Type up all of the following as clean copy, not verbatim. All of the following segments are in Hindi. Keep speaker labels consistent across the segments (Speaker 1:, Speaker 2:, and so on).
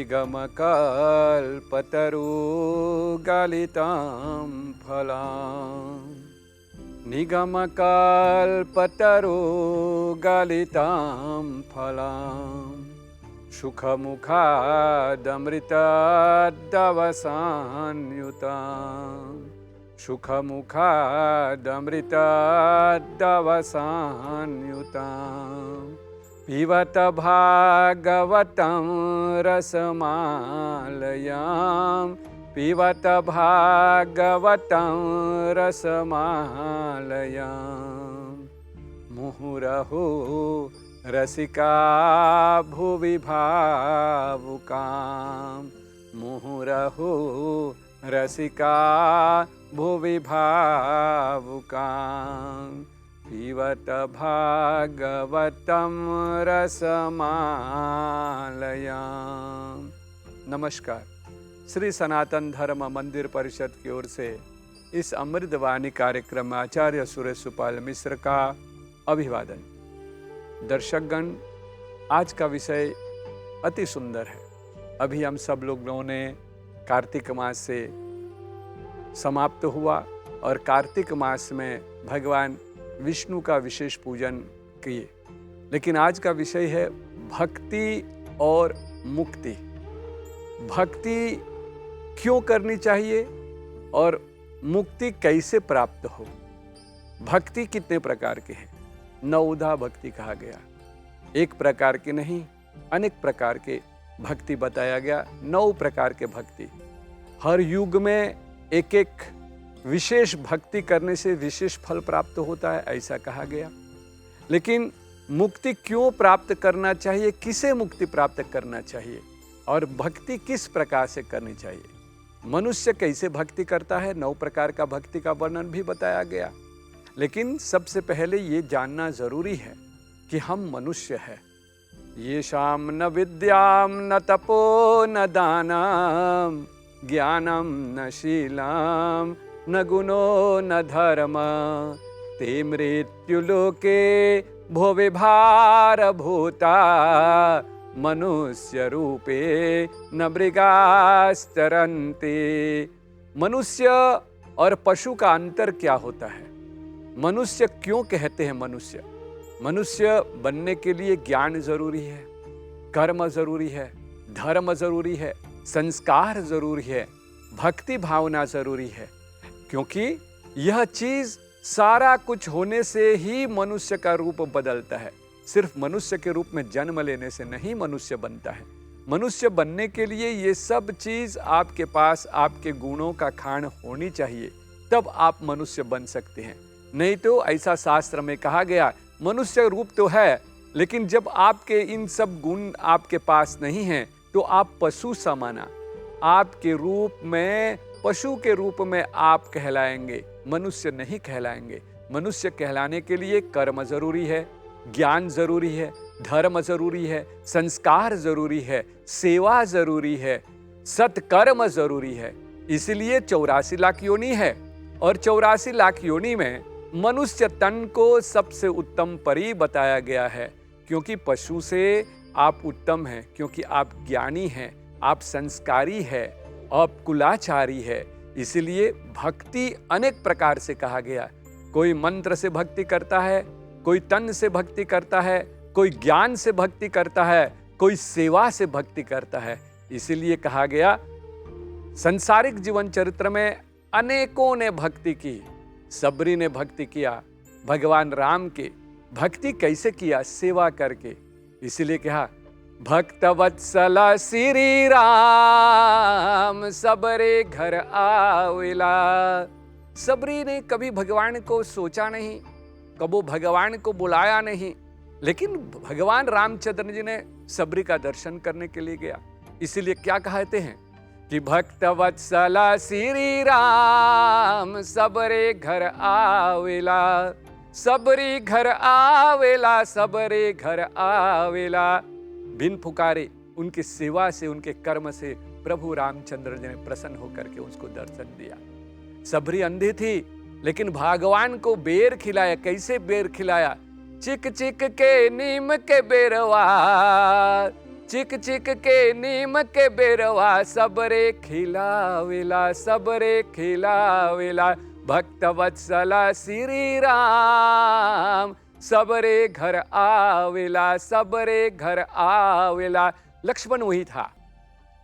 Speaker 1: निगमकल्पतरुगलितं फलम् निगमकल्पतरुगलितं फलम् सुखमुखादमृतद्दवसान्युतं सुखमुखादमृतद्दवसान्युतं पिबत भागवतं रसमालयं पिबत भागवतं रसमालयं मुहुरहो रसिका भुवि भावुकां मुहुरहो रसिका भुवि भावुकां पिबत भागवतं रसमालयं। नमस्कार। श्री सनातन धर्म मंदिर परिषद की ओर से इस अमृतवाणी कार्यक्रम में आचार्य सुरेश सुपाल मिश्र का अभिवादन। दर्शकगण, आज का विषय अति सुंदर है। अभी हम सब लोगों ने कार्तिक मास से समाप्त हुआ और कार्तिक मास में भगवान विष्णु का विशेष पूजन किए, लेकिन आज का विषय है भक्ति और मुक्ति। भक्ति क्यों करनी चाहिए और मुक्ति कैसे प्राप्त हो। भक्ति कितने प्रकार के हैं? नवधा भक्ति कहा गया। एक प्रकार के नहीं, अनेक प्रकार के भक्ति बताया गया। 9 प्रकार के भक्ति। हर युग में एक एक विशेष भक्ति करने से विशेष फल प्राप्त होता है, ऐसा कहा गया। लेकिन मुक्ति क्यों प्राप्त करना चाहिए, किसे मुक्ति प्राप्त करना चाहिए और भक्ति किस प्रकार से करनी चाहिए, मनुष्य कैसे भक्ति करता है, 9 प्रकार का भक्ति का वर्णन भी बताया गया। लेकिन सबसे पहले ये जानना जरूरी है कि हम मनुष्य हैं। ये शाम न विद्याम न तपो न दानम ज्ञानम न शीलम न गुणो न धर्म ते मृत्युलोके भुवि भारभूता मनुष्य रूपे न मृगाश्चरन्ति। मनुष्य और पशु का अंतर क्या होता है? मनुष्य क्यों कहते हैं मनुष्य? मनुष्य बनने के लिए ज्ञान जरूरी है, कर्म जरूरी है, धर्म जरूरी है, संस्कार जरूरी है, भक्ति भावना जरूरी है, क्योंकि यह चीज सारा कुछ होने से ही मनुष्य का रूप बदलता है। सिर्फ मनुष्य के रूप में जन्म लेने से नहीं मनुष्य बनता है। मनुष्य बनने के लिए ये सब चीज आपके पास, आपके गुणों का खान होनी चाहिए, तब आप मनुष्य बन सकते हैं। नहीं तो ऐसा शास्त्र में कहा गया, मनुष्य रूप तो है, लेकिन जब आपके इन सब गुण आपके पास नहीं हैं तो आप पशु समाना, आपके रूप में, पशु के रूप में आप कहलाएंगे, मनुष्य नहीं कहलाएंगे। मनुष्य कहलाने के लिए कर्म जरूरी है, ज्ञान जरूरी है, धर्म जरूरी है, संस्कार जरूरी है, सेवा जरूरी है, सत्कर्म जरूरी है। इसलिए 84 लाख योनि है और 84 लाख योनि में मनुष्य तन को सबसे उत्तम परी बताया गया है, क्योंकि पशु से आप उत्तम हैं, क्योंकि आप ज्ञानी हैं, आप संस्कारी हैं, आप कुलाचारी है। इसलिए भक्ति अनेक प्रकार से कहा गया। कोई मंत्र से भक्ति करता है, कोई तन से भक्ति करता है, कोई ज्ञान से भक्ति करता है, कोई सेवा से भक्ति करता है। इसीलिए कहा गया, संसारिक जीवन चरित्र में अनेकों ने भक्ति की। सबरी ने भक्ति किया, भगवान राम के भक्ति कैसे किया? सेवा करके। इसीलिए कहा, भक्त वत्सल श्री राम सबरे घर आवेला। सबरी ने कभी भगवान को सोचा नहीं, कबो भगवान को बुलाया नहीं, लेकिन भगवान रामचंद्र जी ने सबरी का दर्शन करने के लिए गया। इसीलिए क्या कहते हैं कि भक्त वत्सल श्री राम सबरे घर आवेला, सबरी घर आवेला, सबरे घर आवेला। बिन पुकारे उनकी सेवा से, उनके कर्म से प्रभु रामचंद्र जी ने प्रसन्न होकर के उसको दर्शन दिया। सबरी अंधी थी, लेकिन भगवान को बेर खिलाया। कैसे बेर खिलाया? चिक चिक के नीम के बेरवा, चिक चिक के नीम के बेरवा सबरे खिलावेला, सबरे खिलावेला। भक्त वत्सला श्री राम सबरे घर आवेला, सबरे घर आवेला। लक्ष्मण वही था,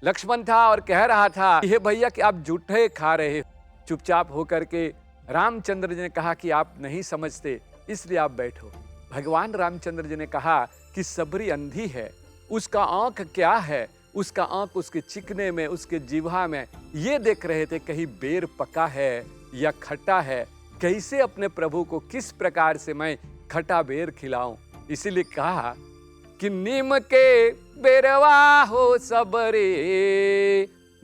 Speaker 1: लक्ष्मण था और कह रहा था ये भैया कि आप जूठे खा रहे हो। चुपचाप होकर के रामचंद्र जी ने कहा कि आप नहीं समझते इसलिए आप बैठो। भगवान रामचंद्र जी ने कहा कि सबरी अंधी है, उसका आंख क्या है, उसका आंख उसके चिकने में, उसके जिह्वा में ये देख रहे थे कहीं बेर पका है या खट्टा है, कैसे अपने प्रभु को किस प्रकार से मैं खट्टा बेर खिलाऊं। इसीलिए कहा कि नीम के बेरवा हो सबरे,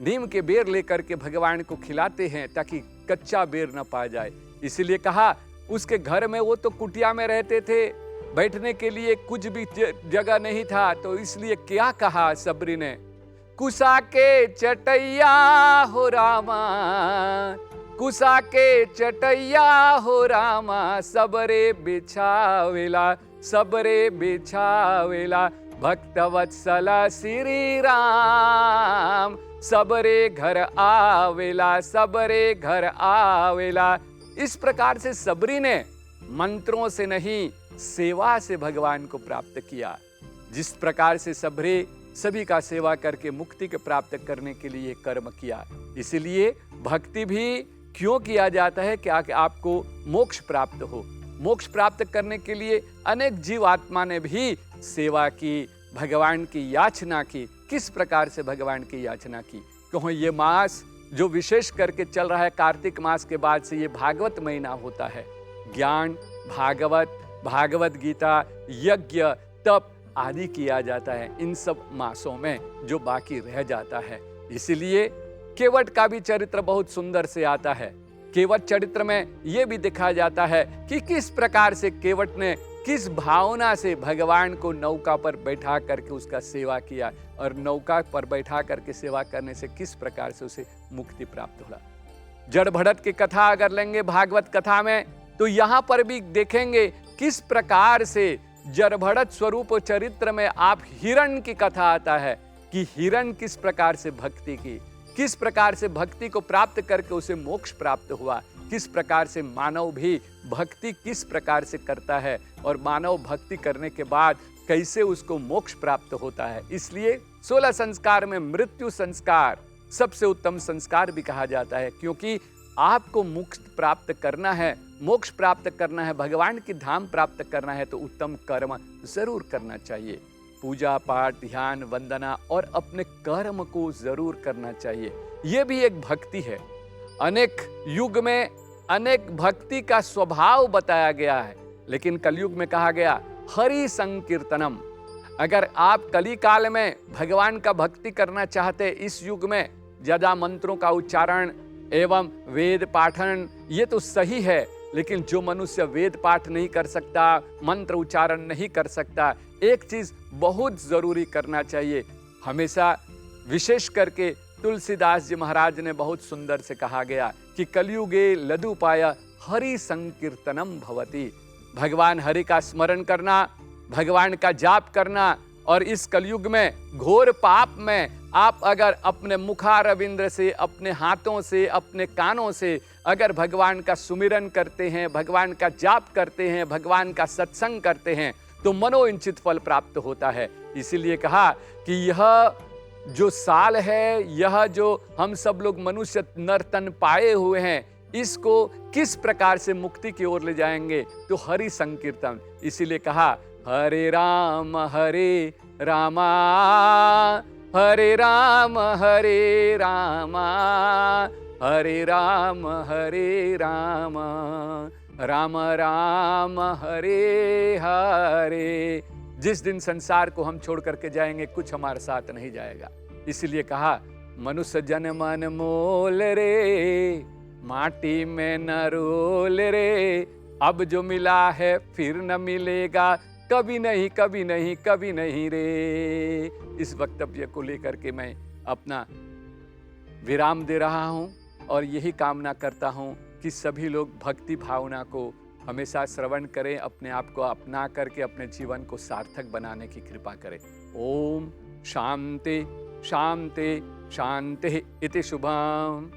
Speaker 1: नीम के बेर लेकर के भगवान को खिलाते हैं ताकि कच्चा बेर न पा जाए। इसीलिए कहा उसके घर में, वो तो कुटिया में रहते थे, बैठने के लिए कुछ भी जगह नहीं था, तो इसलिए क्या कहा सबरी ने, कुसा के चटैया हो रामा, कुसा के चटैया हो रामा सबरे बिछावेला, सबरे बिछावेला। भक्त वत्सला श्री राम सबरे घर आवेला, सबरे घर आवेला। इस प्रकार से सबरी ने मंत्रों से नहीं सेवा से भगवान को प्राप्त किया। जिस प्रकार से सबरे सभी का सेवा करके मुक्ति के प्राप्त करने के लिए कर्म किया। इसलिए भक्ति भी क्यों किया जाता है कि आपको मोक्ष प्राप्त हो। मोक्ष प्राप्त करने के लिए अनेक जीव आत्मा ने भी सेवा की, भगवान की याचना की। किस प्रकार से भगवान की याचना की? कहो ये मास जो विशेष करके चल रहा है, कार्तिक मास के बाद से ये भागवत महीना होता है। ज्ञान, भागवत, भागवत गीता, यज्ञ, तप आदि किया जाता है इन सब मासों में जो बाकी रह जाता है। इसीलिए केवट का भी चरित्र बहुत सुंदर से आता है। केवट चरित्र में यह भी दिखाया जाता है कि किस प्रकार से केवट ने किस भावना से भगवान को नौका पर बैठा करके उसका सेवा किया, और नौका पर बैठा करके सेवा करने से किस प्रकार से उसे मुक्ति प्राप्त हुआ। जड़ भरत की कथा अगर लेंगे भागवत कथा में, तो यहां पर भी देखेंगे किस प्रकार से जड़भरत स्वरूप चरित्र में आप हिरण की कथा आता है कि हिरण किस प्रकार से भक्ति की, किस प्रकार से भक्ति को प्राप्त करके उसे मोक्ष प्राप्त हुआ, किस प्रकार से मानव भी भक्ति किस प्रकार से करता है और मानव भक्ति करने के बाद कैसे उसको मोक्ष प्राप्त होता है। इसलिए 16 संस्कार में मृत्यु संस्कार सबसे उत्तम संस्कार भी कहा जाता है, क्योंकि आपको मोक्ष प्राप्त करना है, मोक्ष प्राप्त करना है, भगवान की धाम प्राप्त करना है, तो उत्तम कर्म जरूर करना चाहिए। पूजा पाठ, ध्यान, वंदना और अपने कर्म को जरूर करना चाहिए। यह भी एक भक्ति है। अनेक युग में अनेक भक्ति का स्वभाव बताया गया है, लेकिन कलयुग में कहा गया हरि संकीर्तनम। अगर आप कली काल में भगवान का भक्ति करना चाहते, इस युग में ज्यादा मंत्रों का उच्चारण एवं वेद पाठन ये तो सही है, लेकिन जो मनुष्य वेद पाठ नहीं कर सकता, मंत्र उच्चारण नहीं कर सकता, एक चीज बहुत जरूरी करना चाहिए। हमेशा विशेष करके तुलसीदास जी महाराज ने बहुत सुंदर से कहा गया कि कलयुगे लदुपाय हरि संकीर्तनम भवति। भगवान हरि का स्मरण करना, भगवान का जाप करना, और इस कलयुग में घोर पाप में आप अगर अपने मुखारविंद से, अपने हाथों से, अपने कानों से अगर भगवान का सुमिरन करते हैं, भगवान का जाप करते हैं, भगवान का सत्संग करते हैं, तो मनोइंचित फल प्राप्त होता है। इसीलिए कहा कि यह जो साल है, यह जो हम सब लोग मनुष्य नर्तन पाए हुए हैं, इसको किस प्रकार से मुक्ति की ओर ले जाएंगे, तो हरि संकीर्तन। इसीलिए कहा हरे राम रामा, हरे राम रामा, हरे राम राम राम हरे हरे। जिस दिन संसार को हम छोड़ करके जाएंगे, कुछ हमारे साथ नहीं जाएगा। इसलिए कहा मनुष्य जन मन मोल रे, माटी में न रोल रे, अब जो मिला है फिर न मिलेगा, कभी नहीं कभी नहीं कभी नहीं रे। इस वक्तव्य को लेकर के मैं अपना विराम दे रहा हूं, और यही कामना करता हूं कि सभी लोग भक्ति भावना को हमेशा श्रवण करें, अपने आप को अपना करके अपने जीवन को सार्थक बनाने की कृपा करें। ओम शांति शांति शांति इति शुभम।